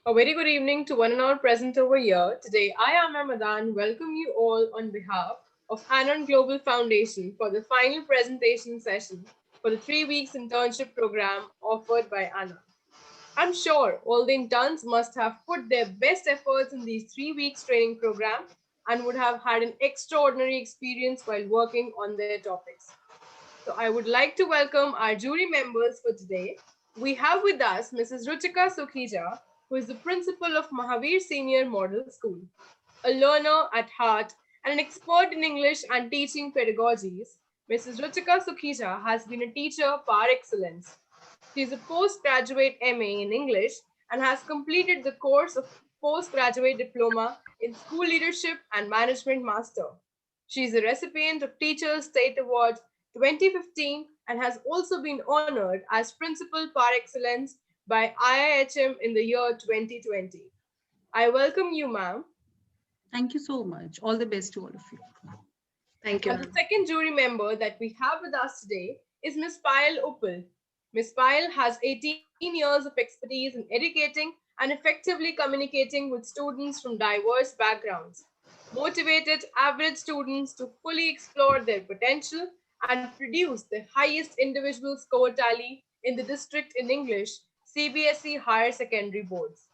A very good evening to one and all present over here. Today, I am Ramadan. Welcome you all on behalf of Anon Global Foundation for the final presentation session for the 3 weeks internship program offered by Anna. I'm sure all the interns must have put their best efforts in these 3 weeks training program and would have had an extraordinary experience while working on their topics. So I would like to welcome our jury members for today. We have with us Mrs. Ruchika Sukhija, who is the principal of Mahavir Senior Model School. A learner at heart and an expert in English and teaching pedagogies, Mrs. Ruchika Sukhija has been a teacher par excellence. She is a postgraduate MA in English and has completed the course of postgraduate diploma in school leadership and management master. She is a recipient of Teachers State Award 2015 and has also been honored as principal par excellence by IIHM in the year 2020. I welcome you, ma'am. Thank you so much. All the best to all of you. Thank you, The ma'am. second jury member that we have with us today is Ms. Payal Uppal. Ms. Payal has 18 years of expertise in educating and effectively communicating with students from diverse backgrounds. Motivated average students to fully explore their potential and produce the highest individual score tally in the district in English CBSE higher secondary boards.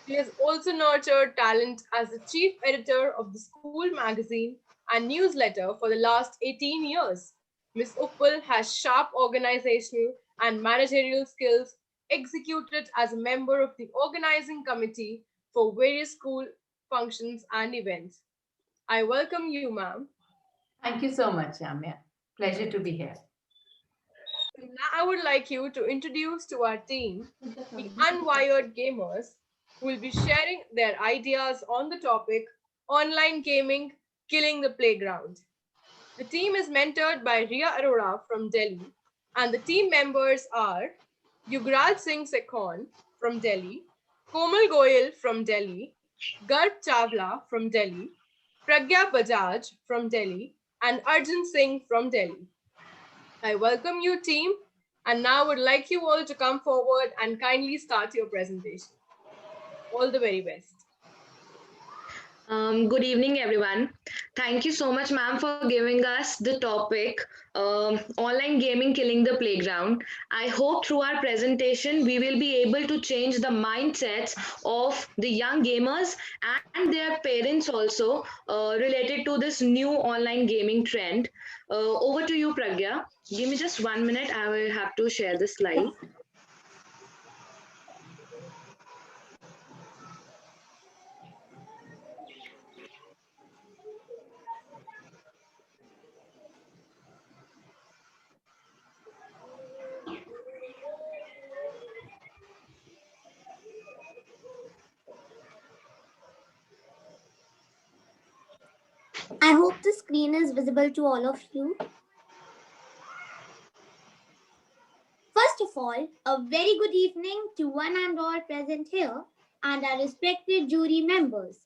She has also nurtured talent as the chief editor of the school magazine and newsletter for the last 18 years. Ms. Uppal has sharp organizational and managerial skills, executed as a member of the organizing committee for various school functions and events. I welcome you, ma'am. Thank you so much, Amya. Pleasure to be here. Now I would like you to introduce to our team the unwired gamers who will be sharing their ideas on the topic online gaming killing the playground. The team is mentored by Ria Arora from Delhi, and the team members are Yugraj Singh Sekhon from Delhi, Komal Goyal from Delhi, Garb Chawla from Delhi, Pragya Bajaj from Delhi, and Arjun Singh from Delhi. I welcome you, team, and now would like you all to come forward and kindly start your presentation. All the very best. Good evening, everyone. Thank you so much, ma'am, for giving us the topic online gaming killing the playground. I hope through our presentation we will be able to change the mindsets of the young gamers and their parents also related to this new online gaming trend. Over to you, Pragya. Give me just 1 minute. I will have to share the slide. I hope the screen is visible to all of you. First of all, a very good evening to one and all present here and our respected jury members.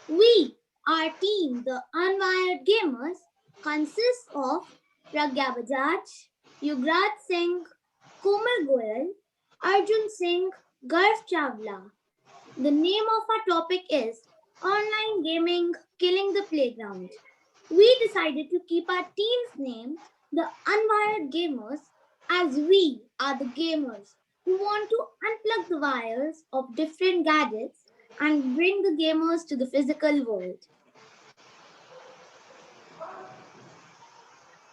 We, our team, the Unwired Gamers, consists of Pragya Bajaj, Yugraj Singh, Komal Goyal, Arjun Singh, Garv Chawla. The name of our topic is Online Gaming Killing the Playground. We decided to keep our team's name the Unwired Gamers as we are the gamers who want to unplug the wires of different gadgets and bring the gamers to the physical world.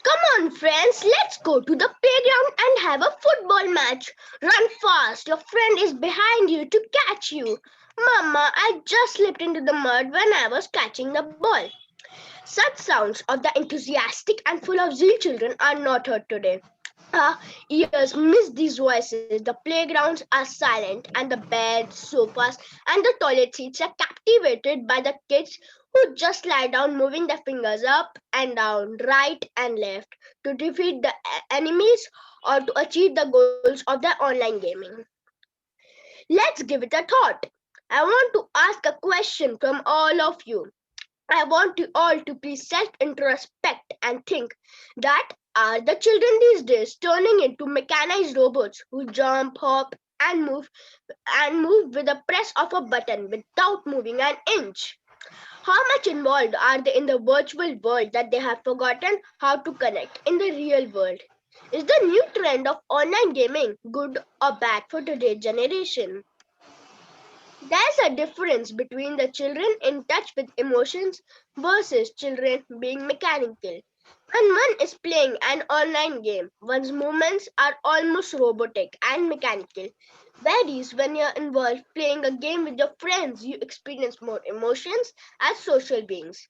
Come on, friends, let's go to the playground and have a football match. Run fast, your friend is behind you to catch you. Mama, I just slipped into the mud when I was catching the ball. Such sounds of the enthusiastic and full of zeal children are not heard today. Our ears miss these voices. The playgrounds are silent, and the beds, sofas, and the toilet seats are captivated by the kids who just lie down, moving their fingers up and down, right and left, to defeat the enemies or to achieve the goals of their online gaming. Let's give it a thought. I want to ask a question from all of you. I want you all to please self-introspect and think that are the children these days turning into mechanized robots who jump, hop, and move with the press of a button without moving an inch. How much involved are they in the virtual world that they have forgotten how to connect in the real world? Is the new trend of online gaming good or bad for today's generation? There's a difference between the children in touch with emotions versus children being mechanical. When one is playing an online game, one's movements are almost robotic and mechanical. Whereas when you're involved playing a game with your friends, you experience more emotions as social beings.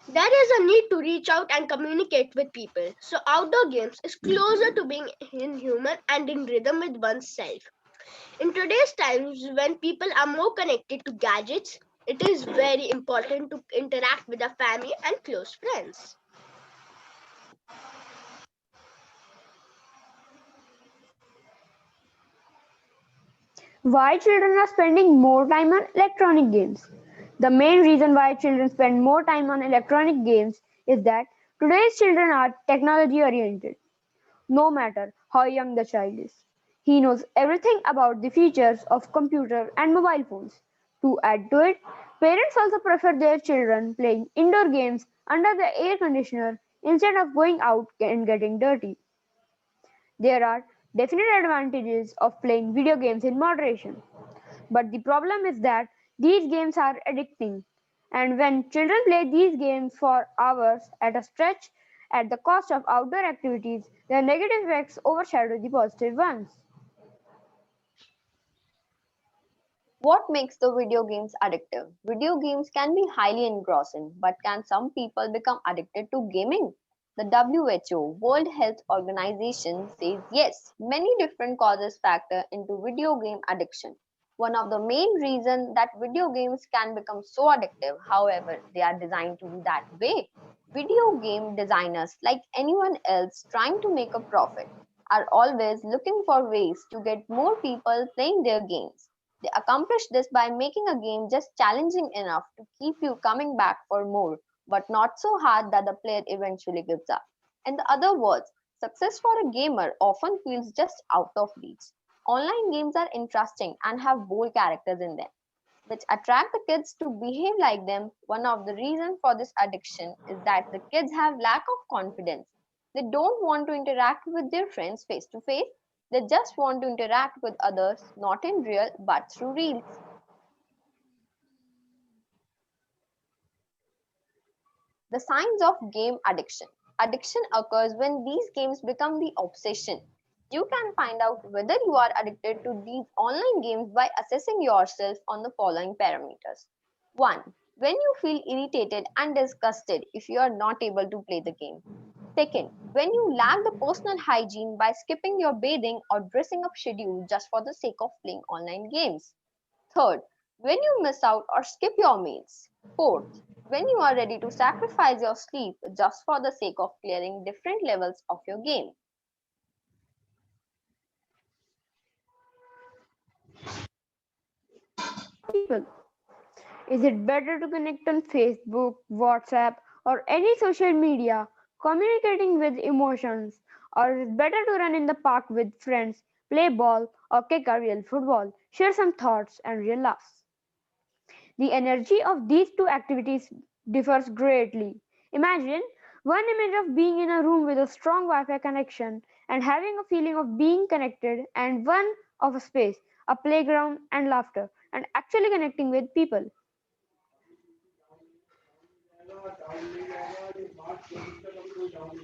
There is a need to reach out and communicate with people, so outdoor games is closer to being in human and in rhythm with oneself. In today's times, when people are more connected to gadgets, it is very important to interact with their family and close friends. Why children are spending more time on electronic games? The main reason why children spend more time on electronic games is that today's children are technology oriented, no matter how young the child is. He knows everything about the features of computer and mobile phones. To add to it, parents also prefer their children playing indoor games under the air conditioner instead of going out and getting dirty. There are definite advantages of playing video games in moderation. But the problem is that these games are addicting, and when children play these games for hours at a stretch at the cost of outdoor activities, their negative effects overshadow the positive ones. What makes the video games addictive? Video games can be highly engrossing, but can some people become addicted to gaming? The WHO, World Health Organization, says yes, many different causes factor into video game addiction. One of the main reasons that video games can become so addictive, however, they are designed to be that way. Video game designers, like anyone else trying to make a profit, are always looking for ways to get more people playing their games. They accomplish this by making a game just challenging enough to keep you coming back for more, but not so hard that the player eventually gives up. In other words, success for a gamer often feels just out of reach. Online games are interesting and have bold characters in them, which attract the kids to behave like them. One of the reasons for this addiction is that the kids have lack of confidence. They don't want to interact with their friends face to face. They just want to interact with others, not in real but through reels. The signs of game addiction. Addiction occurs when these games become the obsession. You can find out whether you are addicted to these online games by assessing yourself on the following parameters. 1. When you feel irritated and disgusted if you are not able to play the game. Second, when you lack the personal hygiene by skipping your bathing or dressing up schedule just for the sake of playing online games. Third, when you miss out or skip your meals. Fourth, when you are ready to sacrifice your sleep just for the sake of clearing different levels of your game. People, is it better to connect on Facebook, WhatsApp, or any social media, communicating with emotions, or is it better to run in the park with friends, play ball, or kick a real football, share some thoughts, and real laughs? The energy of these two activities differs greatly. Imagine one image of being in a room with a strong Wi-Fi connection and having a feeling of being connected, and one of a space, a playground, and laughter, and actually connecting with people.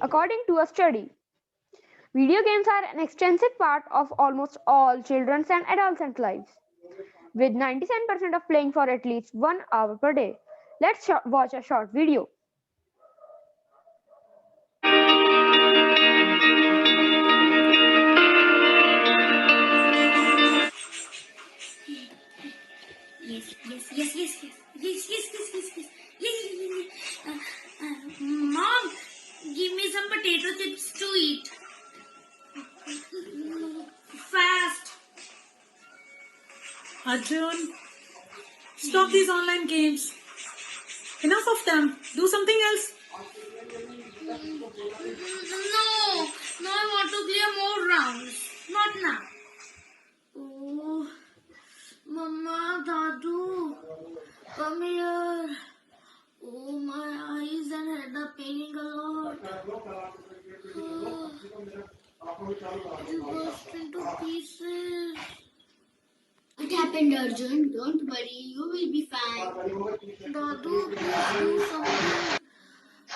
According to a study, video games are an extensive part of almost all children's and adolescent lives, with 97% of playing for at least 1 hour per day. Let's watch a short video. Yes, yes, yes, yes, yes, yes, yes, yes, yes, yes, yes, yes, yes. Mom, give me some potato chips to eat. Fast. Arjun, stop these online games. Enough of them. Do something else. No, no, I want to play more rounds. Not now. Oh, Come here. Oh, my eyes and head are paining a lot. It'll burst into pieces. What happened, Arjun? Don't worry, you will be fine. Dadu, please do something.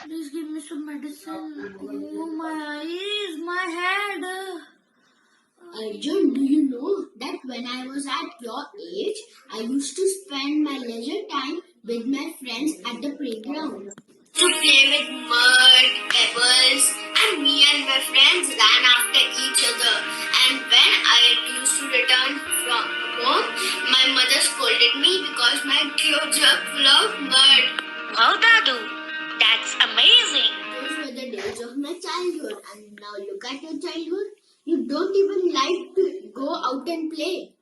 Please give me some medicine. Oh, my eyes, my head. Arjun, do you know that when I was at your age, I used to spend my leisure time with my friends at the playground? To play with mud, pebbles, and me and my friends ran after each other. And when I used to return from home, my mother scolded me because my clothes were full of mud. Wow, Dadu, that's amazing. Those were the days of my childhood, and now look at your childhood. You don't even like to go out and play.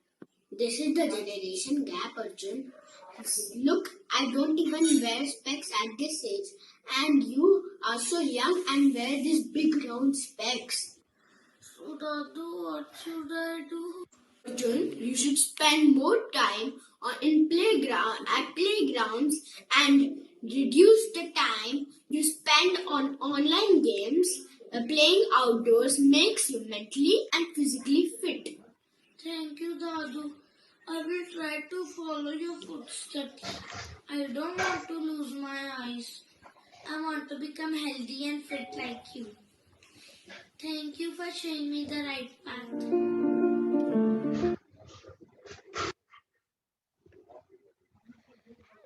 This is the generation gap, Arjun. Look, I don't even wear specs at this age, and you are so young and wear these big round specs. So, Dadu, what should I do? Arjun, you should spend more time in playground at playgrounds and reduce the time you spend on online games. Playing outdoors makes you mentally and physically fit. Thank you, Dadu. I will try to follow your footsteps. I don't want to lose my eyes. I want to become healthy and fit like you. Thank you for showing me the right path.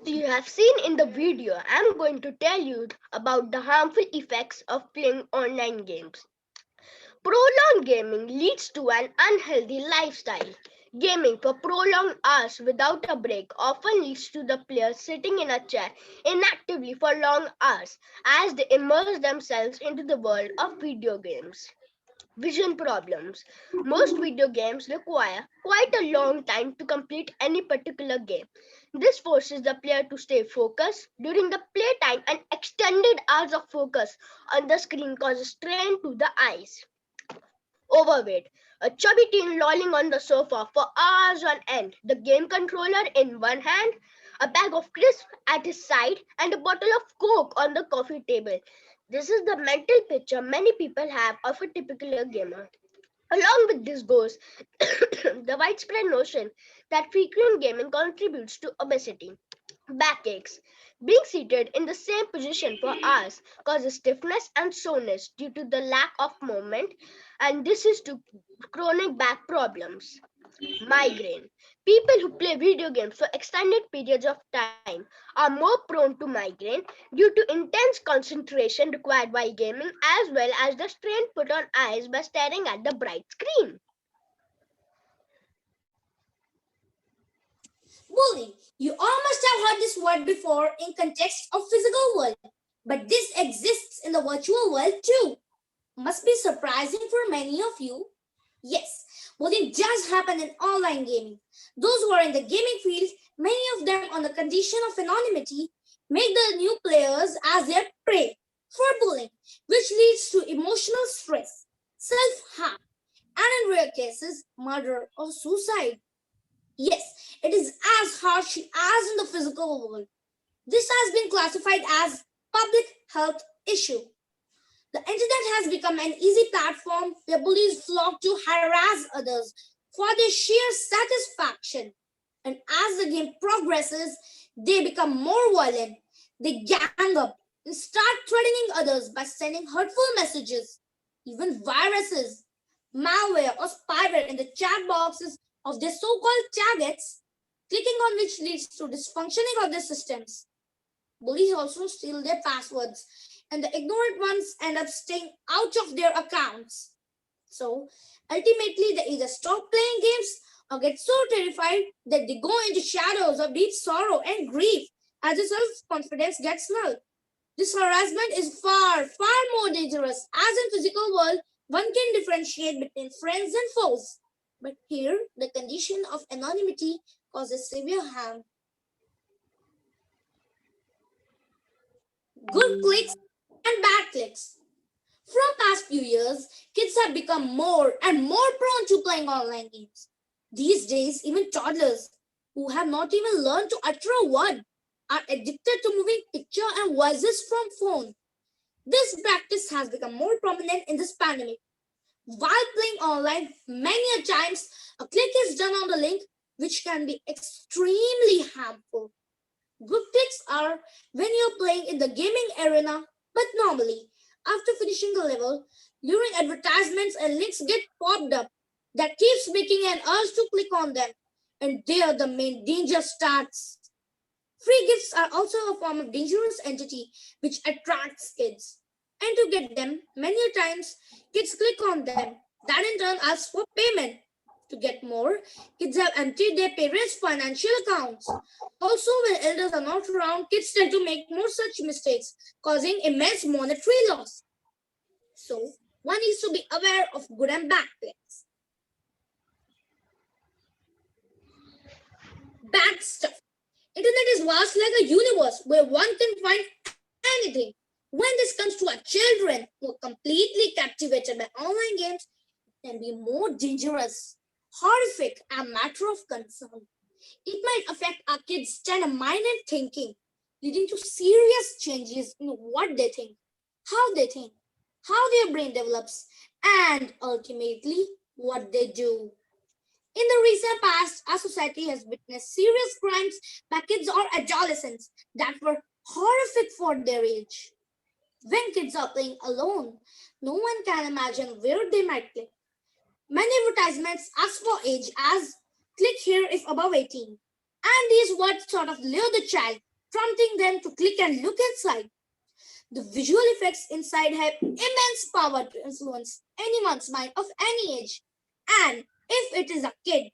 You have seen in the video, I'm going to tell you about the harmful effects of playing online games. Prolonged gaming leads to an unhealthy lifestyle. Gaming for prolonged hours without a break often leads to the player sitting in a chair inactively for long hours as they immerse themselves into the world of video games. Vision problems. Most video games require quite a long time to complete any particular game. This forces the player to stay focused during the playtime, and extended hours of focus on the screen causes strain to the eyes. Overweight. A chubby teen lolling on the sofa for hours on end, the game controller in one hand, a bag of crisps at his side, and a bottle of Coke on the coffee table. This is the mental picture many people have of a typical gamer. Along with this goes the widespread notion that frequent gaming contributes to obesity. Backaches. Being seated in the same position for hours causes stiffness and soreness due to the lack of movement, and this is to chronic back problems. Migraine. People who play video games for extended periods of time are more prone to migraine due to intense concentration required while gaming, as well as the strain put on eyes by staring at the bright screen. Bullying. You all must have heard this word before in context of physical world, but this exists in the virtual world too. Must be surprising for many of you. Yes, bullying does happen in online gaming. Those who are in the gaming field, many of them on the condition of anonymity, make the new players as their prey for bullying, which leads to emotional stress, self-harm, and in rare cases, murder or suicide. Yes, it is as harsh as in the physical world. This has been classified as public health issue. The internet has become an easy platform where bullies flock to harass others for their sheer satisfaction. And as the game progresses, they become more violent. They gang up and start threatening others by sending hurtful messages, even viruses, malware, or spyware in the chat boxes of their so-called targets, clicking on which leads to dysfunctioning of their systems. Bullies also steal their passwords, and the ignorant ones end up staying out of their accounts. So, ultimately, they either stop playing games or get so terrified that they go into shadows of deep sorrow and grief as their self-confidence gets null. This harassment is far, far more dangerous, as in physical world, one can differentiate between friends and foes. But here, the condition of anonymity causes severe harm. Good clicks and bad clicks. From past few years, kids have become more and more prone to playing online games. These days, even toddlers who have not even learned to utter a word are addicted to moving picture and voices from phone. This practice has become more prominent in this pandemic. While playing online, many a times a click is done on the link, which can be extremely harmful. Good clicks are when you're playing in the gaming arena, but normally, after finishing a level, luring advertisements and links get popped up that keeps making an urge to click on them. And there the main danger starts. Free gifts are also a form of dangerous entity which attracts kids. And to get them, many times kids click on them. That in turn asks for payment. To get more, kids have emptied their parents' financial accounts. Also, when elders are not around, kids tend to make more such mistakes, causing immense monetary loss. So, one needs to be aware of good and bad clicks. Bad stuff. Internet is vast like a universe where one can find anything. When this comes to our children who are completely captivated by online games, it can be more dangerous, horrific, and matter of concern. It might affect our kids' state of mind and thinking, leading to serious changes in what they think, how their brain develops, and ultimately what they do. In the recent past, our society has witnessed serious crimes by kids or adolescents that were horrific for their age. When kids are playing alone, no one can imagine where they might click. Many advertisements ask for age as click here if above 18. And these words sort of lure the child, prompting them to click and look inside. The visual effects inside have immense power to influence anyone's mind of any age. And if it is a kid,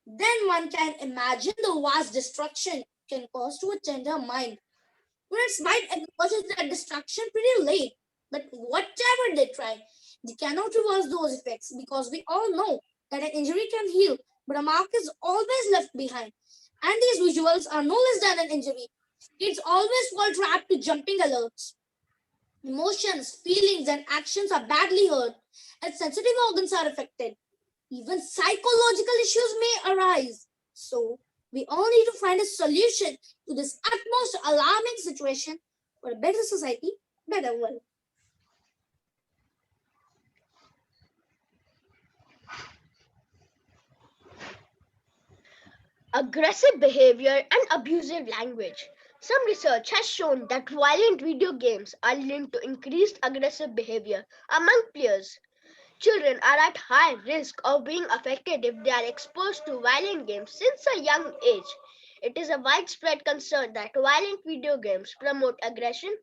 then one can imagine the vast destruction it can cause to a tender mind. Parents might acknowledge that destruction pretty late, but whatever they try, they cannot reverse those effects because we all know that an injury can heal, but a mark is always left behind. And these visuals are no less than an injury. Kids always fall trap to jumping alerts. Emotions, feelings, and actions are badly hurt, and sensitive organs are affected. Even psychological issues may arise. So, we all need to find a solution to this utmost alarming situation for a better society, better world. Aggressive behavior and abusive language. Some research has shown that violent video games are linked to increased aggressive behavior among players. Children are at high risk of being affected if they are exposed to violent games since a young age. It is a widespread concern that violent video games promote aggression,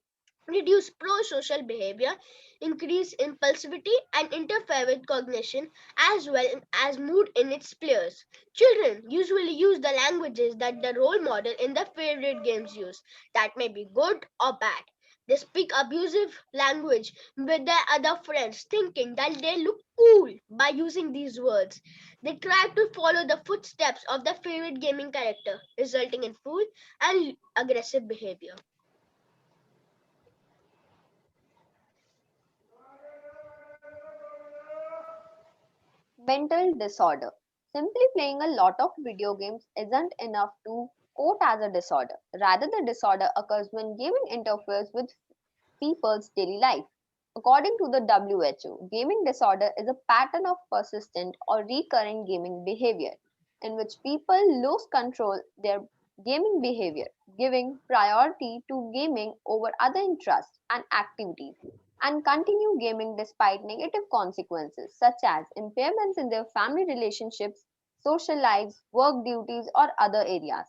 reduce pro-social behavior, increase impulsivity, and interfere with cognition as well as mood in its players. Children usually use the languages that the role model in their favorite games use, that may be good or bad. They speak abusive language with their other friends, thinking that they look cool by using these words. They try to follow the footsteps of their favorite gaming character, resulting in cruel and aggressive behavior. Mental disorder. Simply playing a lot of video games isn't enough to quote as a disorder. Rather, the disorder occurs when gaming interferes with people's daily life. According to the WHO, gaming disorder is a pattern of persistent or recurring gaming behavior in which people lose control their gaming behavior, giving priority to gaming over other interests and activities, and continue gaming despite negative consequences such as impairments in their family relationships, social lives, work duties, or other areas.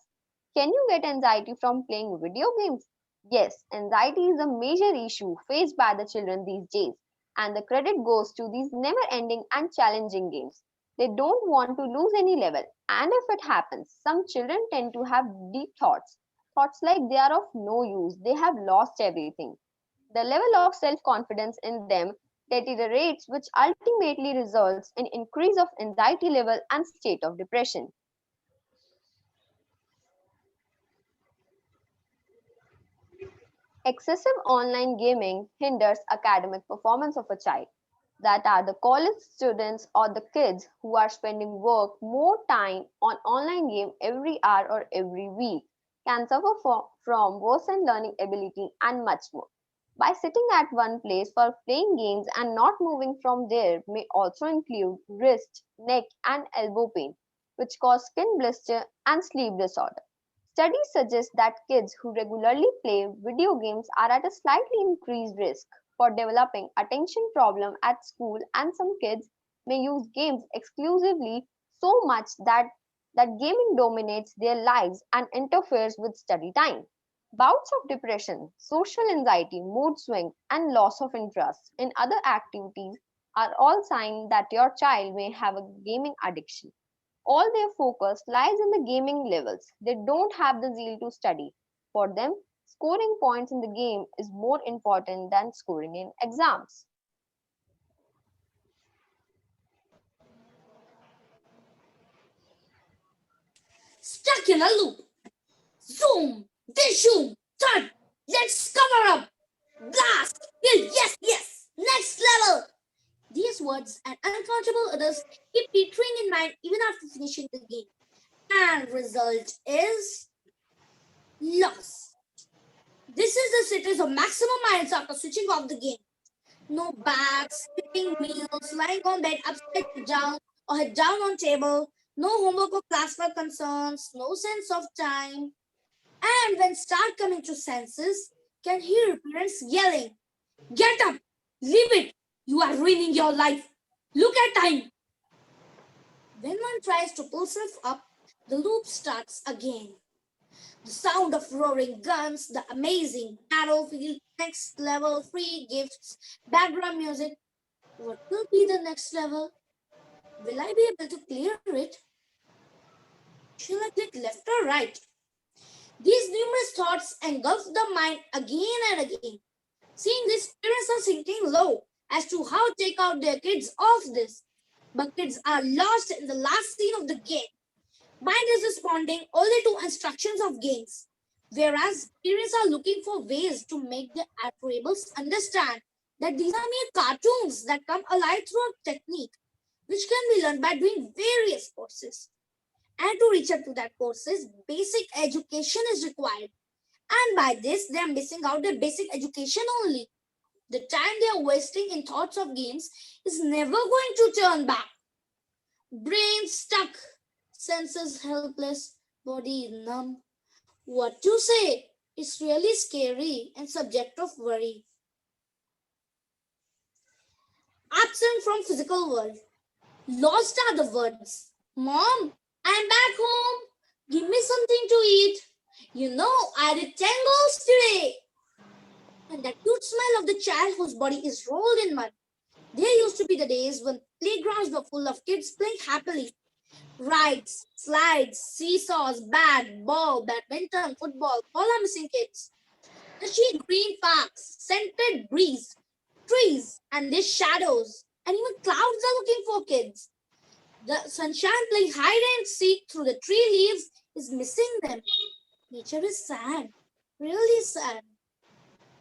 Can you get anxiety from playing video games? Yes, anxiety is a major issue faced by the children these days, and the credit goes to these never ending and challenging games. They don't want to lose any level, and if it happens, some children tend to have deep thoughts. Thoughts like they are of no use, they have lost everything. The level of self confidence in them deteriorates, which ultimately results in increase of anxiety level and state of depression. Excessive online gaming hinders academic performance of a child. That are the college students or the kids who are spending work more time on online game every hour or every week can suffer from worsened learning ability, and much more. By sitting at one place for playing games and not moving from there may also include wrist, neck, and elbow pain, which cause skin blister and sleep disorder. Studies suggest that kids who regularly play video games are at a slightly increased risk for developing attention problem at school, and some kids may use games exclusively so much that gaming dominates their lives and interferes with study time. Bouts of depression, social anxiety, mood swing, and loss of interest in other activities are all signs that your child may have a gaming addiction. All their focus lies in the gaming levels. They don't have the zeal to study. For them, scoring points in the game is more important than scoring in exams. Stuck in a loop. Zoom, dishoom, thud. Let's cover up. Blast. Yes, yes. Next level. These words and uncountable others keep recurring in mind even after finishing the game. And result is loss. This is the status of maximum minutes after switching off the game. No bags, skipping meals, lying on bed upside down or head down on table, no homework or classwork concerns, no sense of time. And when start coming to senses, can hear parents yelling, "Get up! Leave it! You are ruining your life! Look at time!" When one tries to pull self up, the loop starts again. The sound of roaring guns, the amazing battlefield, next level, free gifts, background music. What will be the next level? Will I be able to clear it? Shall I click left or right? These numerous thoughts engulf the mind again and again. Seeing this, parents are sinking low as to how to take out their kids off this. But kids are lost in the last scene of the game. Mind is responding only to instructions of games, whereas parents are looking for ways to make their adorable understand that these are mere cartoons that come alive through a technique which can be learned by doing various courses. And to reach up to that courses, basic education is required. And by this, they are missing out their basic education only. The time they are wasting in thoughts of games is never going to turn back. Brain stuck, senses helpless, body numb. What to say? It's really scary and subject of worry. Absent from physical world. Lost are the words. Mom, I'm back home. Give me something to eat. You know, I did 10 goals today. And that cute smell of the child whose body is rolled in mud. There used to be the days when playgrounds were full of kids playing happily. Rides, slides, seesaws, bat, ball, badminton, football, all are missing kids. The sheer green parks, scented breeze, trees, and their shadows, and even clouds are looking for kids. The sunshine playing hide and seek through the tree leaves is missing them. Nature is sad, really sad.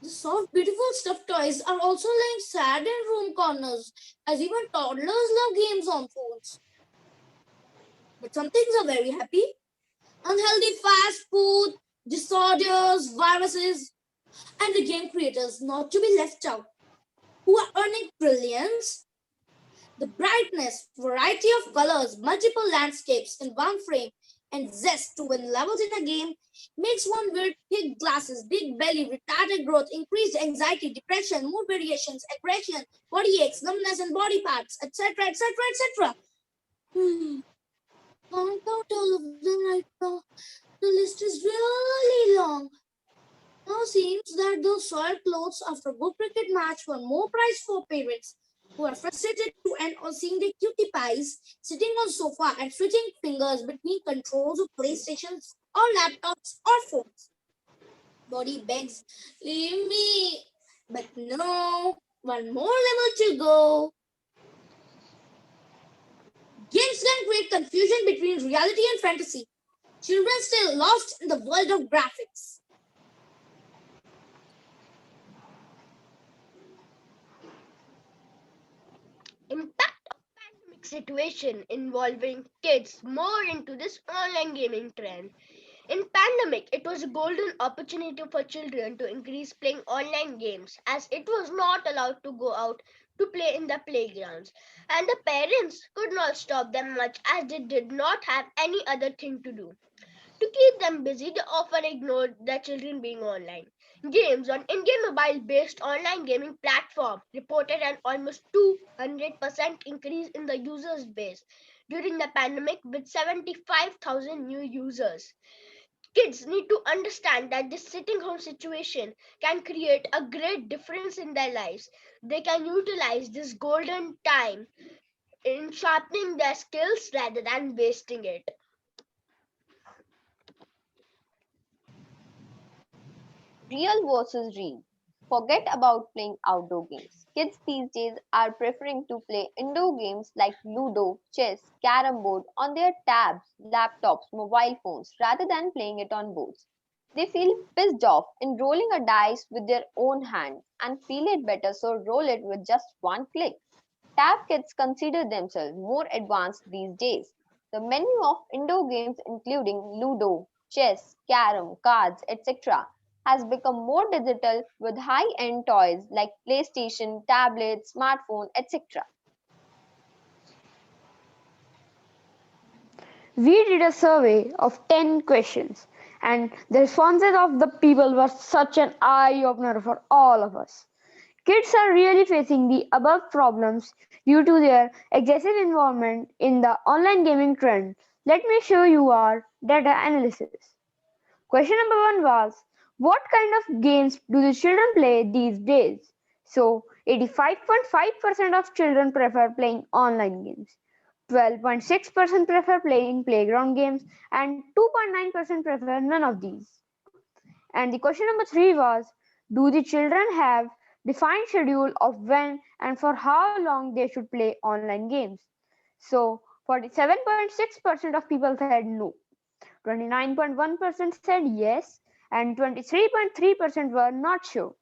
The soft, beautiful stuffed toys are also lying sad in room corners, as even toddlers love games on phones. But some things are very happy. Unhealthy fast food, disorders, viruses, and the game creators not to be left out, who are earning billions. The brightness, variety of colors, multiple landscapes in one frame, and zest to win levels in a game makes one wear big glasses, big belly, retarded growth, increased anxiety, depression, mood variations, aggression, body aches, numbness in body parts, etc., etc., etc. Can't count all of them right now. The list is really long. Now seems that those soiled clothes after a good cricket match were more prized for parents who are frustrated to end on seeing their cutie pies sitting on sofa and switching fingers between controls of PlayStations or laptops or phones. Body begs, leave me. But no, one more level to go. Games can create confusion between reality and fantasy. Children still lost in the world of graphics. Impact of pandemic situation involving kids more into this online gaming trend. In pandemic, it was a golden opportunity for children to increase playing online games as it was not allowed to go out to play in the playgrounds and the parents could not stop them much as they did not have any other thing to do. To keep them busy, they often ignored their children being online. Games on Indian mobile based online gaming platform reported an almost 200% increase in the users base during the pandemic with 75,000 new users. Kids need to understand that this sitting home situation can create a great difference in their lives. They can utilize this golden time in sharpening their skills rather than wasting it. Real versus real. Forget about playing outdoor games. Kids these days are preferring to play indoor games like Ludo, chess, carom board on their tabs, laptops, mobile phones rather than playing it on boards. They feel pissed off in rolling a dice with their own hand and feel it better so roll it with just one click. Tab kids consider themselves more advanced these days. The menu of indoor games, including Ludo, chess, carom, cards, etc., has become more digital with high end toys like PlayStation, tablets, smartphone, etc. We did a survey of 10 questions, and the responses of the people were such an eye opener for all of us. Kids are really facing the above problems due to their excessive involvement in the online gaming trend. Let me show you our data analysis. Question number one was, what kind of games do the children play these days? So, 85.5% of children prefer playing online games. 12.6% prefer playing playground games and 2.9% prefer none of these. And the question number three was, do the children have defined schedule of when and for how long they should play online games? So 47.6% of people said no, 29.1% said yes, and 23.3% were not sure.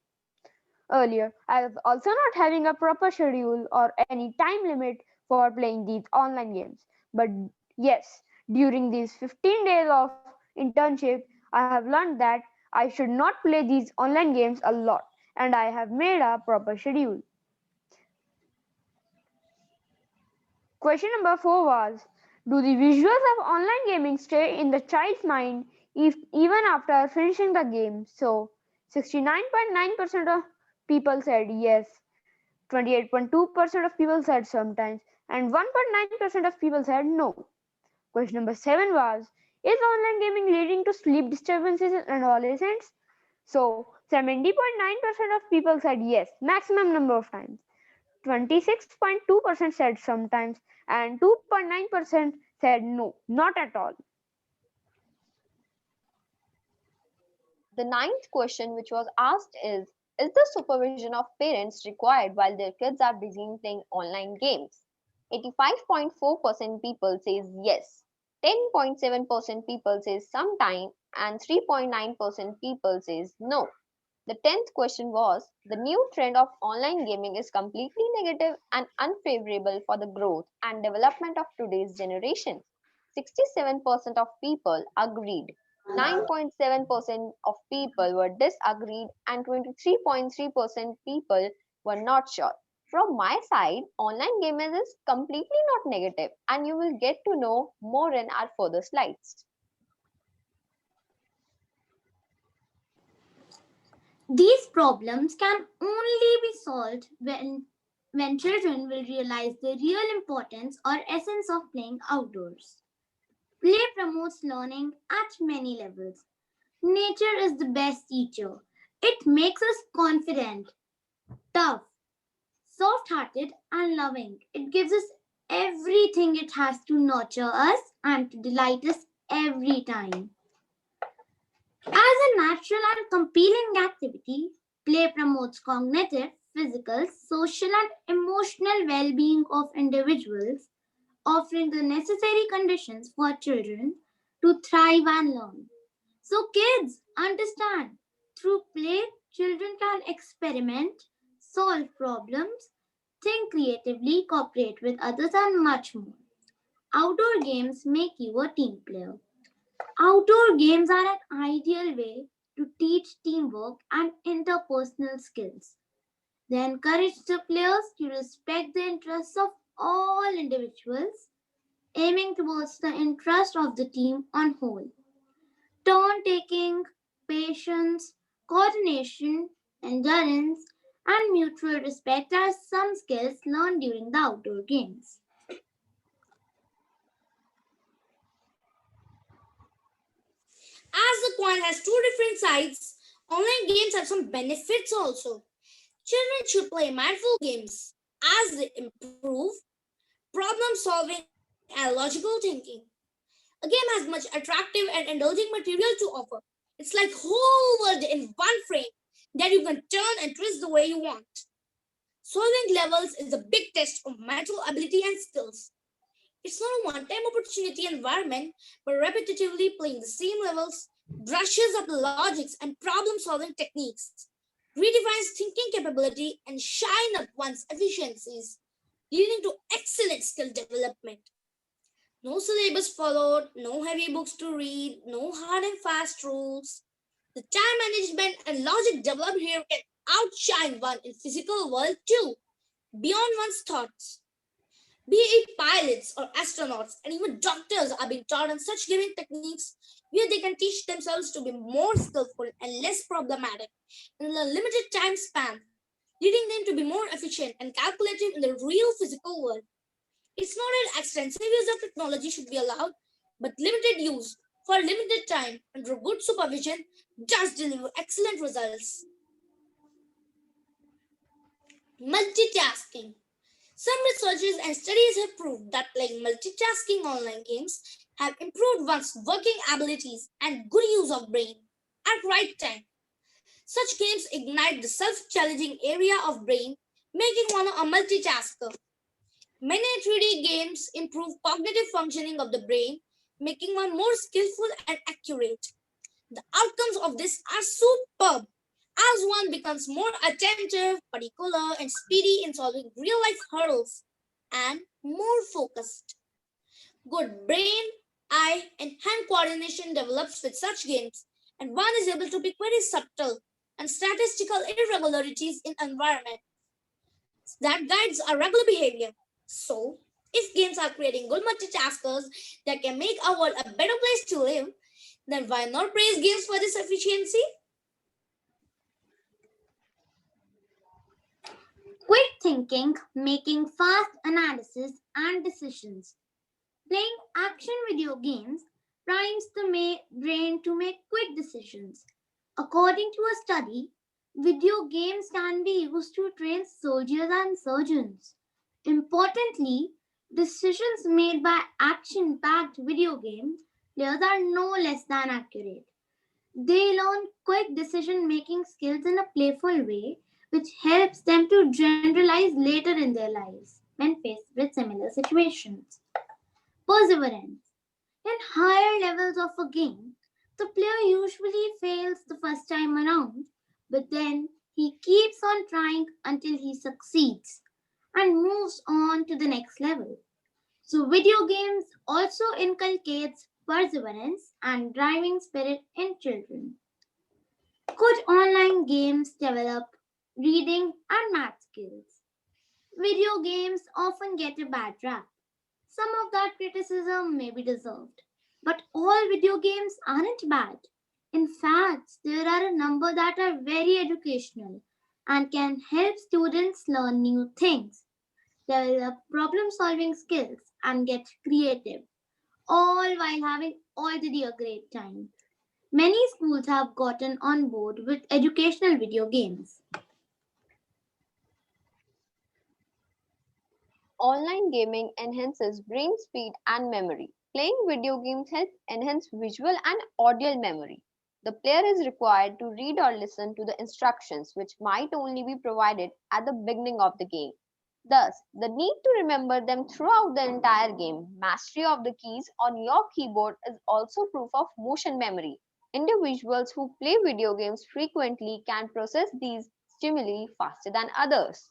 Earlier, I was also not having a proper schedule or any time limit for playing these online games. But yes, during these 15 days of internship, I have learned that I should not play these online games a lot, and I have made a proper schedule. Question number 4 was, do the visuals of online gaming stay in the child's mind even after finishing the game? So 69.9% of people said yes, 28.2% of people said sometimes, and 1.9% of people said no. Question number 7 was, is online gaming leading to sleep disturbances in adolescents? So 70.9% of people said yes, maximum number of times. 26.2% said sometimes, and 2.9% said no, not at all. The ninth question which was asked is the supervision of parents required while their kids are busy in playing online games? 85.4% people says yes, 10.7% people says sometime, and 3.9% people says no. The 10th question was, the new trend of online gaming is completely negative and unfavorable for the growth and development of today's generation. 67% of people agreed, 9.7% of people were disagreed, and 23.3% people were not sure. From my side, online gaming is completely not negative, and you will get to know more in our further slides. These problems can only be solved when children will realize the real importance or essence of playing outdoors. Play promotes learning at many levels. Nature is the best teacher. It makes us confident, tough, soft hearted, and loving. It gives us everything it has to nurture us and to delight us every time. As a natural and compelling activity, play promotes cognitive, physical, social, and emotional well being of individuals, offering the necessary conditions for children to thrive and learn. So, kids, understand through play, children can experiment, solve problems, think creatively, cooperate with others, and much more. Outdoor games make you a team player. Outdoor games are an ideal way to teach teamwork and interpersonal skills. They encourage the players to respect the interests of all individuals, aiming towards the interest of the team on whole. Turn taking, patience, coordination, endurance, and mutual respect are some skills learned during the outdoor games. As the coin has two different sides, online games have some benefits also. Children should play mindful games as they improve problem solving and logical thinking. A game has much attractive and indulging material to offer. It's like whole world in one frame that you can turn and twist the way you want. Solving levels is a big test of mental ability and skills. It's not a one-time opportunity environment, but repetitively playing the same levels brushes up the logics and problem-solving techniques, redefines thinking capability, and shine up one's efficiencies, leading to excellent skill development. No syllabus followed, no heavy books to read, no hard and fast rules. The time management and logic developed here can outshine one in physical world too, beyond one's thoughts. Be it pilots or astronauts and even doctors are being taught on such gaming techniques where they can teach themselves to be more skillful and less problematic in a limited time span, leading them to be more efficient and calculative in the real physical world. It's not that extensive use of technology should be allowed, but limited use for a limited time under good supervision does deliver excellent results. Multitasking. Some researches and studies have proved that playing multitasking online games have improved one's working abilities and good use of brain at right time. Such games ignite the self-challenging area of brain, making one a multitasker. Many 3D games improve cognitive functioning of the brain, making one more skillful and accurate. The outcomes of this are superb as one becomes more attentive, particular, and speedy in solving real life hurdles and more focused. Good brain, eye, and hand coordination develops with such games, and one is able to pick very subtle and statistical irregularities in environment that guides our regular behavior. So, if games are creating good multitaskers that can make our world a better place to live, then why not praise games for this efficiency? Quick thinking, making fast analysis and decisions. Playing action video games primes the brain to make quick decisions. According to a study, video games can be used to train soldiers and surgeons. Importantly, decisions made by action packed video game players are no less than accurate. They learn quick decision making skills in a playful way, which helps them to generalize later in their lives when faced with similar situations. Perseverance. In higher levels of a game, the player usually fails the first time around, but then he keeps on trying until he succeeds and moves on to the next level. So video games also inculcates perseverance and driving spirit in children. Could online games develop reading and math skills? Video games often get a bad rap. Some of that criticism may be deserved. But all video games aren't bad. In fact, there are a number that are very educational and can help students learn new things, develop problem solving skills, and get creative, all while having already a great time. Many schools have gotten on board with educational video games. Online gaming enhances brain speed and memory. Playing video games helps enhance visual and audio memory. The player is required to read or listen to the instructions, which might only be provided at the beginning of the game. Thus, the need to remember them throughout the entire game. Mastery of the keys on your keyboard is also proof of motion memory. Individuals who play video games frequently can process these stimuli faster than others.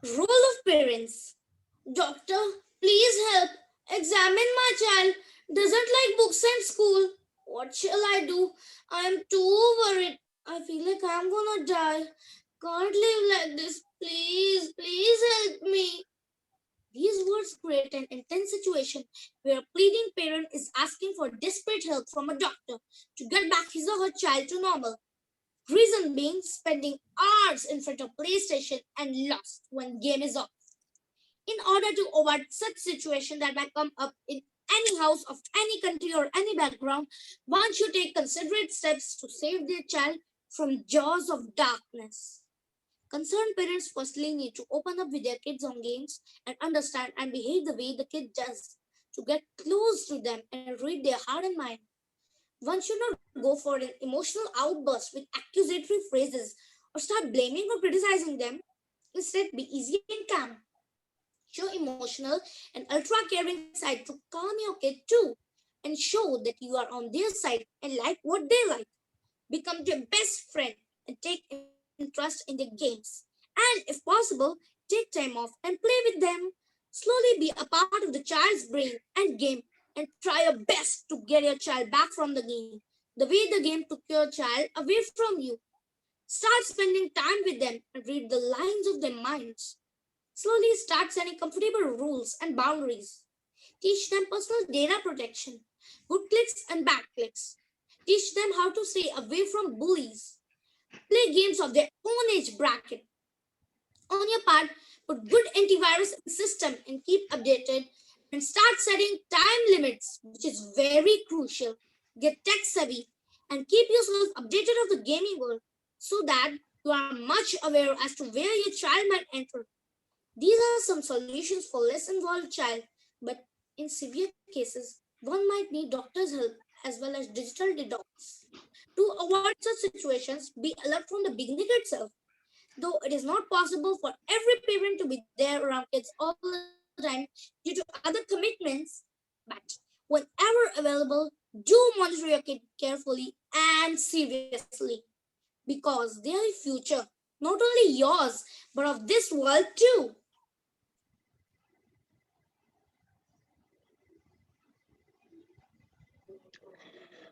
Role of parents. Doctor, please help. Examine my child. Doesn't like books and school. What shall I do? I am too worried. I feel like I'm gonna die. Can't live like this. Please, please help me. These words create an intense situation where a pleading parent is asking for desperate help from a doctor to get back his or her child to normal. Reason being, spending hours in front of PlayStation and lost when game is off. In order to avoid such situation that might come up in any house of any country or any background, one should take considerate steps to save their child from jaws of darkness. Concerned parents firstly need to open up with their kids on games and understand and behave the way the kid does to get close to them and read their heart and mind. One should not go for an emotional outburst with accusatory phrases or start blaming or criticizing them. Instead, be easy and calm. Show emotional and ultra caring side to calm your kid too and show that you are on their side and like what they like. Become their best friend and take interest in their games. And if possible, take time off and play with them. Slowly be a part of the child's brain and game and try your best to get your child back from the game. The way the game took your child away from you. Start spending time with them and read the lines of their minds. Slowly start setting comfortable rules and boundaries. Teach them personal data protection, good clicks and bad clicks. Teach them how to stay away from bullies. Play games of their own age bracket. On your part, put good antivirus system and keep updated and start setting time limits, which is very crucial. Get tech savvy and keep yourself updated of the gaming world so that you are much aware as to where your child might enter. These are some solutions for less involved child, but in severe cases, one might need doctor's help as well as digital detox. To avoid such situations, be alert from the beginning itself. Though it is not possible for every parent to be there around kids all the time due to other commitments, but whenever available, do monitor your kid carefully and seriously because they are the future, not only yours, but of this world too.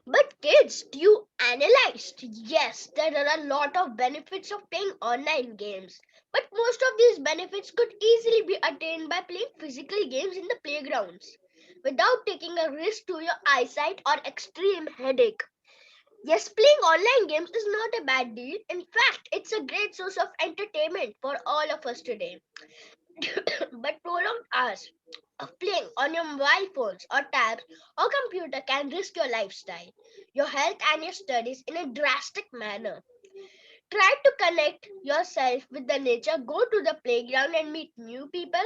But kids, do you analyze? Yes, there are a lot of benefits of playing online games. But most of these benefits could easily be attained by playing physical games in the playgrounds without taking a risk to your eyesight or extreme headache. Yes, playing online games is not a bad deal. In fact, it's a great source of entertainment for all of us today. But prolonged hours of playing on your mobile phones or tabs or computer can risk your lifestyle, your health, and your studies in a drastic manner. Try to connect yourself with the nature, go to the playground and meet new people.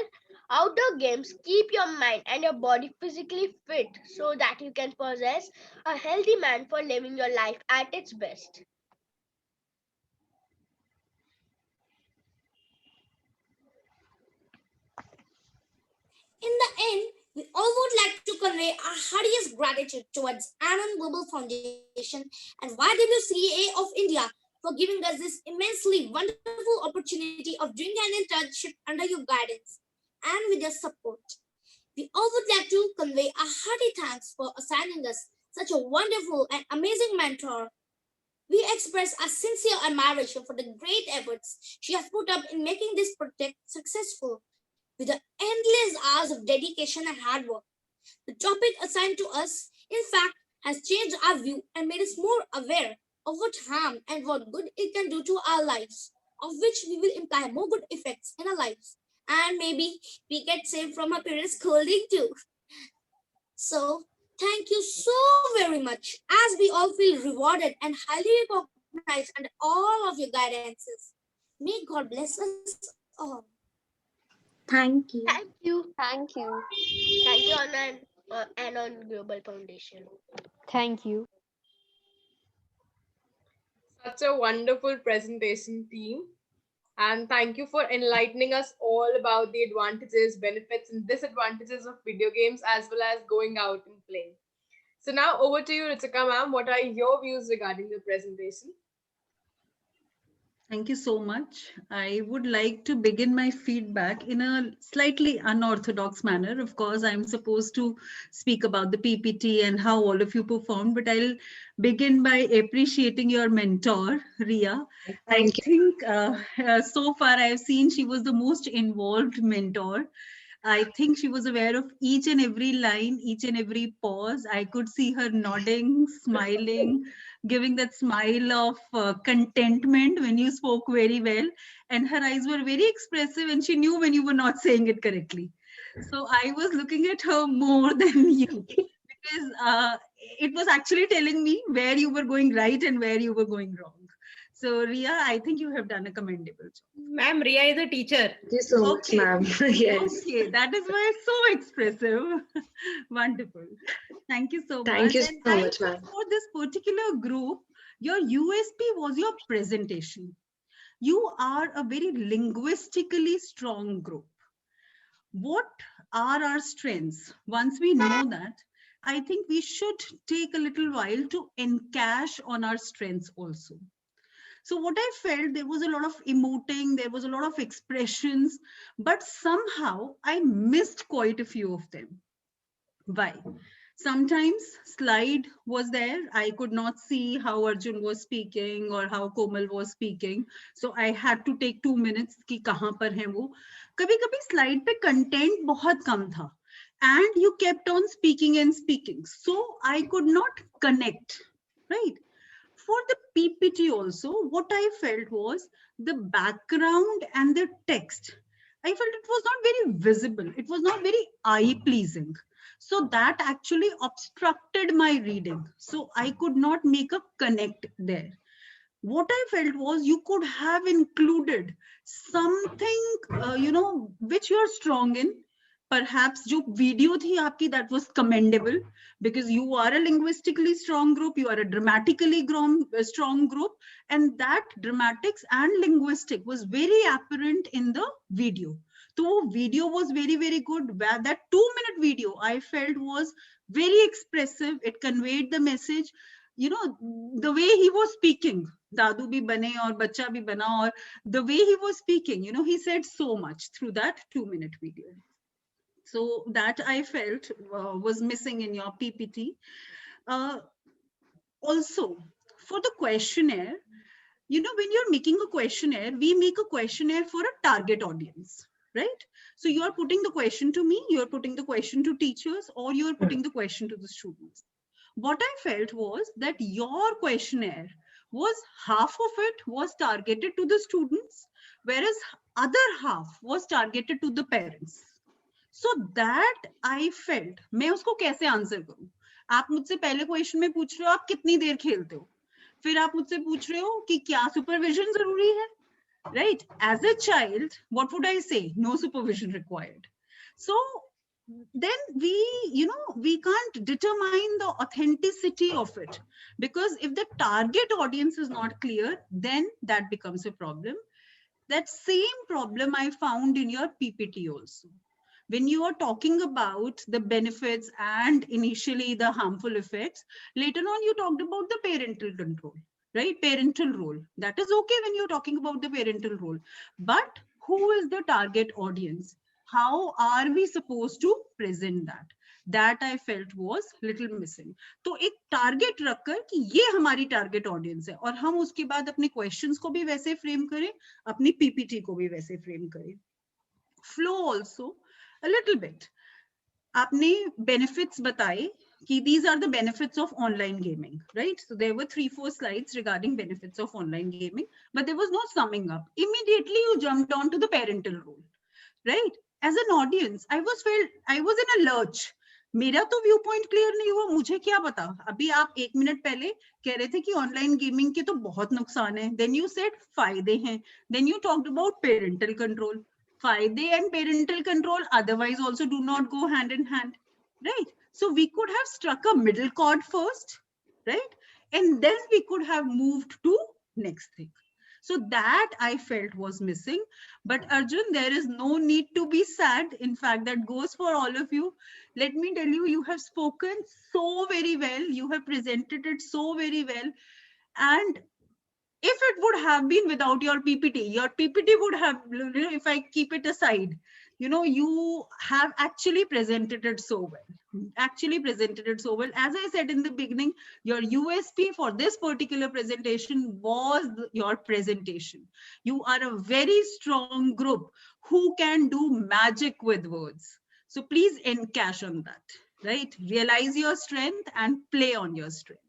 Outdoor games keep your mind and your body physically fit so that you can possess a healthy man for living your life at its best. In the end, we all would like to convey our heartiest gratitude towards Anon Global Foundation and YWCA of India for giving us this immensely wonderful opportunity of doing an internship under your guidance and with your support. We all would like to convey a hearty thanks for assigning us such a wonderful and amazing mentor. We express our sincere admiration for the great efforts she has put up in making this project successful with the endless hours of dedication and hard work. The topic assigned to us, in fact, has changed our view and made us more aware of what harm and what good it can do to our lives, of which we will imply more good effects in our lives. And maybe we get saved from our parents' scolding too. So, thank you so very much, as we all feel rewarded and highly recognized under all of your guidances. May God bless us all. Thank you. Thank you. Thank you. Thank you, Anon Global Foundation. Thank you. Such a wonderful presentation, team. And thank you for enlightening us all about the advantages, benefits, and disadvantages of video games as well as going out and playing. So now over to you, Ritika ma'am. What are your views regarding the presentation? Thank you so much. I would like to begin my feedback in a slightly unorthodox manner. Of course, I'm supposed to speak about the PPT and how all of you performed, but I'll begin by appreciating your mentor, Ria. I Thank you. think so far I've seen she was the most involved mentor. I think she was aware of each and every line, each and every pause. I could see her nodding, smiling, giving that smile of contentment when you spoke very well. And her eyes were very expressive, and she knew when you were not saying it correctly. So I was looking at her more than you because it was actually telling me where you were going right and where you were going wrong. So, Ria, I think you have done a commendable job. Ma'am, Ria is a teacher. Thank you so much, Okay. ma'am. Yes. Okay, that is why it's so expressive. Wonderful. Thank you so Thank much. you And so I much, think ma'am. for this particular group, your USP was your presentation. You are a very linguistically strong group. What are our strengths? Once we know that, I think we should take a little while to encash on our strengths also. So what I felt, there was a lot of emoting, there was a lot of expressions, but somehow I missed quite a few of them. Why? Sometimes slide was there. I could not see how Arjun was speaking or how Komal was speaking. So I had to take 2 minutes कि कहाँ पर हैं वो. कभी कभी slide पे content बहुत कम था. And you kept on speaking and speaking. So I could not connect. Right? For the PPT also, what I felt was the background and the text. I felt it was not very visible. It was not very eye pleasing. So that actually obstructed my reading. So I could not make a connect there. What I felt was you could have included something, which you are strong in. Perhaps जो video थी आपकी, that was commendable because you are a linguistically strong group, you are a dramatically strong group, and that dramatics and linguistic was very apparent in the video. So video was very, very good. That 2 minute video I felt was very expressive. It conveyed the message. You know, the way he was speaking, Dadu bhi bane aur bacha bhi bana, or the way he was speaking, he said so much through that 2 minute video. So that I felt was missing in your PPT. Uh, Also, for the questionnaire, when you're making a questionnaire, we make a questionnaire for a target audience, right? So you're putting the question to me, you're putting the question to teachers, or you're putting the question to the students. What I felt was that your questionnaire was half of it was targeted to the students, whereas other half was targeted to the parents. So that I felt, मैं उसको कैसे answer करूं? आप मुझसे पहले question में पूछ रहे हो आप कितनी देर खेलते हो, फिर आप मुझसे पूछ रहे हो कि क्या सुपरविजन जरूरी है, right? As a child, what would I say? No supervision required. So then we can't determine the authenticity of it, because if the target audience is not clear, then that becomes a problem. That same problem I found in your PPT also. When you are talking about the benefits and initially the harmful effects, later on you talked about the parental control, right? Parental role. That is okay when you're talking about the parental role. But who is the target audience? How are we supposed to present that? That I felt was little missing. तो एक target रखकर कि ये हमारी target audience है और हम उसके बाद अपने क्वेश्चंस को भी वैसे फ्रेम करें, अपनी पीपीटी को भी वैसे फ्रेम करें. Flow also a little bit. आपने benefits बताए कि these are the benefits of online gaming, right? So there were 3-4 slides regarding benefits of online gaming, but there was no summing up. Immediately you jumped on to the parental role, right? As an audience, I was in a lurch. मेरा तो view point clear नहीं हुआ, मुझे क्या पता. अभी आप 1 minute पहले कह रहे थे कि ऑनलाइन गेमिंग के तो बहुत नुकसान है, देन यू सेड फायदे हैं, then you talked about parental control. फायदे and parental control otherwise also do not go hand in hand, right? So we could have struck a middle chord first, right? And then we could have moved to next thing. So that I felt was missing. But Arjun, there is no need to be sad. In fact, that goes for all of you. Let me tell you, you have spoken so very well. You have presented it so very well. And if it would have been without your PPT, your PPT would have, if I keep it aside, you have actually presented it so well. Actually presented it so well. As I said in the beginning, your USP for this particular presentation was your presentation. You are a very strong group who can do magic with words. So please encash on that, right? Realize your strength and play on your strength.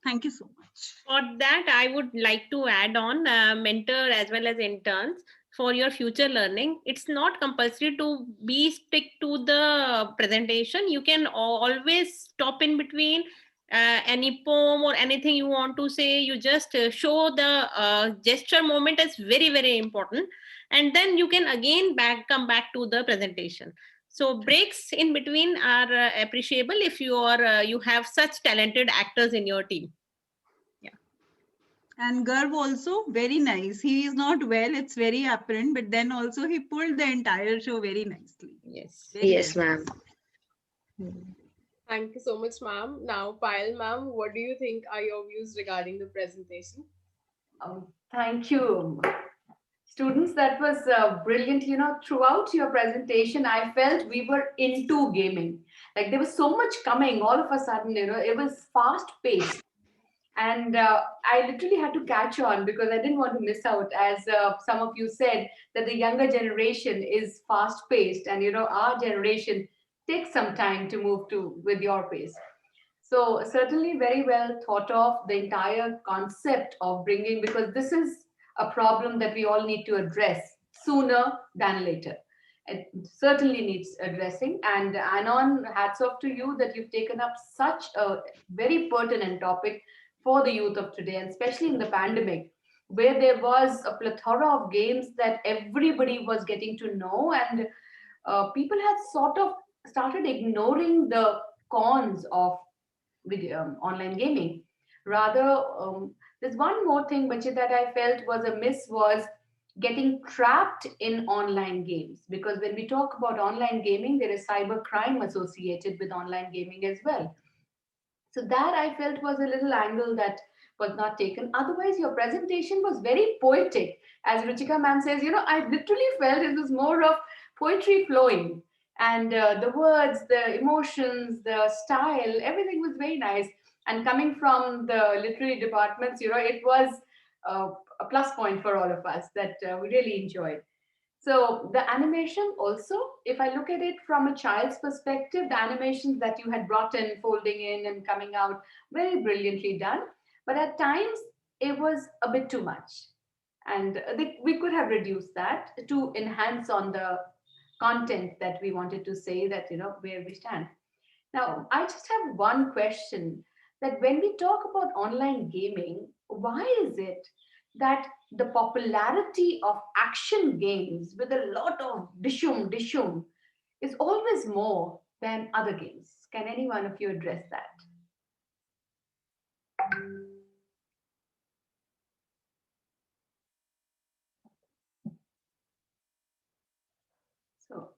Thank you so much. For that, I would like to add on mentor as well as interns for your future learning. It's not compulsory to be stick to the presentation. You can always stop in between any poem or anything you want to say. You just show the gesture moment as very, very important. And then you can again come back to the presentation. So breaks in between are appreciable if you have such talented actors in your team. And Garv also, very nice. He is not well, it's very apparent, but then also he pulled the entire show very nicely. Yes. Very Yes, well. ma'am. Thank you so much, ma'am. Now, Payal, ma'am, what do you think are your views regarding the presentation? Thank you. Students, that was brilliant. Throughout your presentation, I felt we were into gaming. Like there was so much coming all of a sudden, it was fast paced. And I literally had to catch on because I didn't want to miss out. As some of you said, that the younger generation is fast paced, and our generation takes some time to move to with your pace. So certainly very well thought of the entire concept of bringing, because this is a problem that we all need to address sooner than later. It certainly needs addressing. And Anon, hats off to you that you've taken up such a very pertinent topic for the youth of today, and especially in the pandemic, where there was a plethora of games that everybody was getting to know, and people had sort of started ignoring the cons of online gaming. Rather, there's one more thing, Bache, that I felt was a miss was getting trapped in online games. Because when we talk about online gaming, there is cyber crime associated with online gaming as well. So that I felt was a little angle that was not taken. Otherwise, your presentation was very poetic. As Ruchika ma'am says, I literally felt it was more of poetry flowing. And the words, the emotions, the style, everything was very nice. And coming from the literary departments, it was a plus point for all of us that we really enjoyed. So the animation also, if I look at it from a child's perspective, the animations that you had brought in, folding in and coming out, very brilliantly done. But at times it was a bit too much. And we could have reduced that to enhance on the content that we wanted to say, that, where we stand. Now, I just have one question, that when we talk about online gaming, why is it that the popularity of action games with a lot of dishum dishum is always more than other games? Can any one of you address that? So,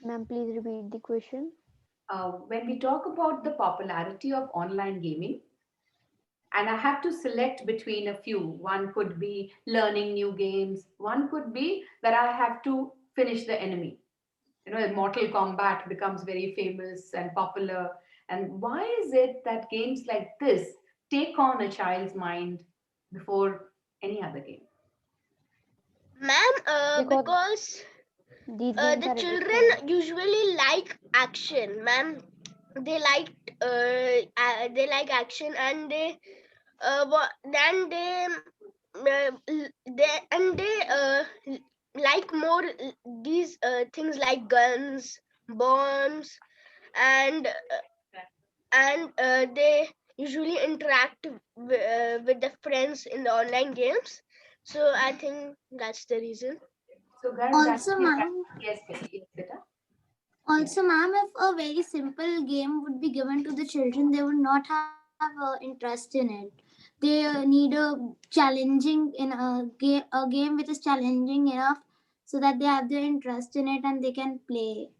Ma'am, please repeat the question. when we talk about the popularity of online gaming, and I have to select between a few. One could be learning new games. One could be that I have to finish the enemy. Mortal Kombat becomes very famous and popular. And why is it that games like this take on a child's mind before any other game? Ma'am, Because because these games the are children usually like action, ma'am. They like they like action, and then they like more these things like guns, bombs, and they usually interact with the friends in the online games. So I think that's the reason. So, Garv, that Also, ma'am, yes, yes, beta. also, ma'am, if a very simple game would be given to the children, they would not have interest in it. They need a challenging in a game which is challenging enough so that they have their interest in it and they can play.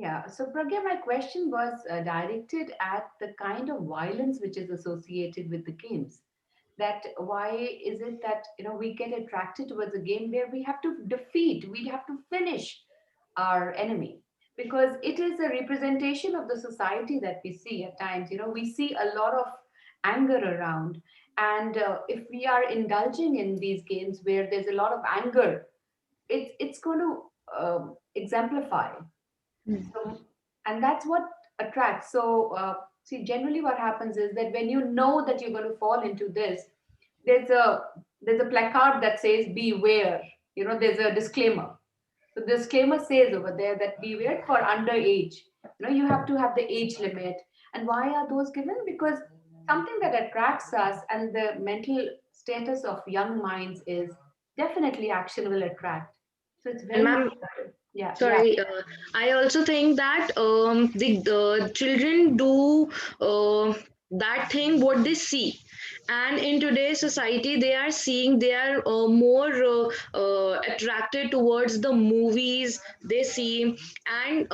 Yeah, so Pragya, my question was directed at the kind of violence which is associated with the games. That why is it that we get attracted towards a game where we have to defeat, we have to finish our enemy, because it is a representation of the society that we see at times. We see a lot of anger around, and if we are indulging in these games where there's a lot of anger, it's going to exemplify. So, and that's what attracts. So, see, generally what happens is that when you know that you're going to fall into this, there's a there's a placard that says beware. There's a disclaimer. So the disclaimer says over there that beware for underage. You have to have the age limit. And why are those given? Because something that attracts us and the mental status of young minds is definitely action will attract. So it's And very much ma'am, yeah, yeah. sorry, I also think that the children do that thing what they see, and in today's society they are seeing, they are more attracted towards the movies they see, and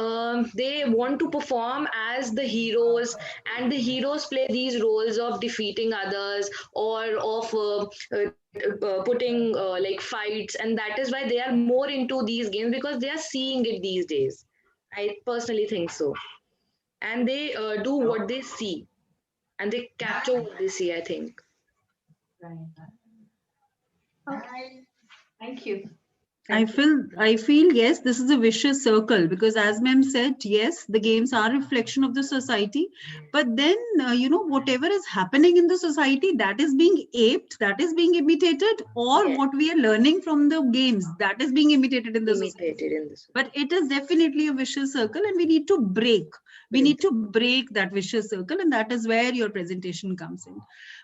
they want to perform as the heroes, and the heroes play these roles of defeating others or of putting like fights, and that is why they are more into these games because they are seeing it these days. I personally think so, and they do what they see, and they capture what they see, I think. Right. Thank you. I Thank you. feel yes, this is a vicious circle because as ma'am said, yes, the games are a reflection of the society, but then whatever is happening in the society that is being aped, that is being imitated, or Yes, what we are learning from the games that is being imitated in the society. imitated in this. But it is definitely a vicious circle, and we need to break. We need to break that vicious circle, and that is where your presentation comes in.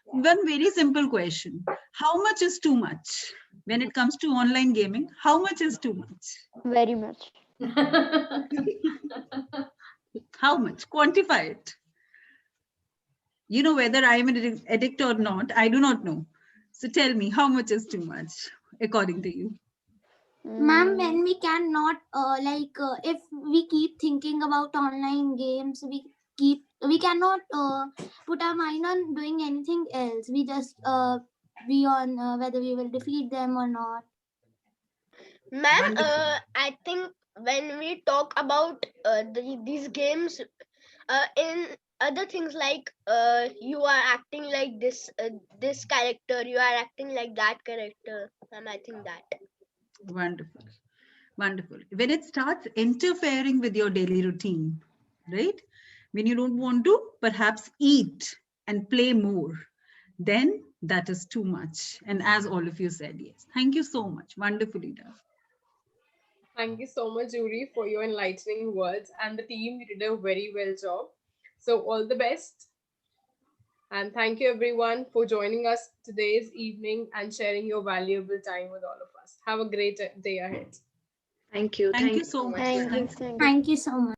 One very simple question: how much is too much? When it comes to online gaming, how much is too much? Very much. How much? Quantify it. Whether I am an addict or not, I do not know. So tell me, how much is too much, according to you? Ma'am, Mm, when we cannot, if we keep thinking about online games, we cannot put our mind on doing anything else. We just be on whether we will defeat them or not. Ma'am, Wonderful. I think when we talk about these games, in other things like you are acting like this character, you are acting like that character, ma'am, I think that. Wonderful. Wonderful. When it starts interfering with your daily routine, right? When you don't want to perhaps eat and play more, then that is too much. And as all of you said, yes. Thank you so much. Wonderfully done. Thank you so much, Yuri, for your enlightening words. And the team, you did a very well job. So, all the best. And thank you, everyone, for joining us today's evening and sharing your valuable time with all of us. Have a great day ahead. Thank you, Thank thank you you so so much, much. ma'am. thank you. Thanks. Thank you. Thank you so much.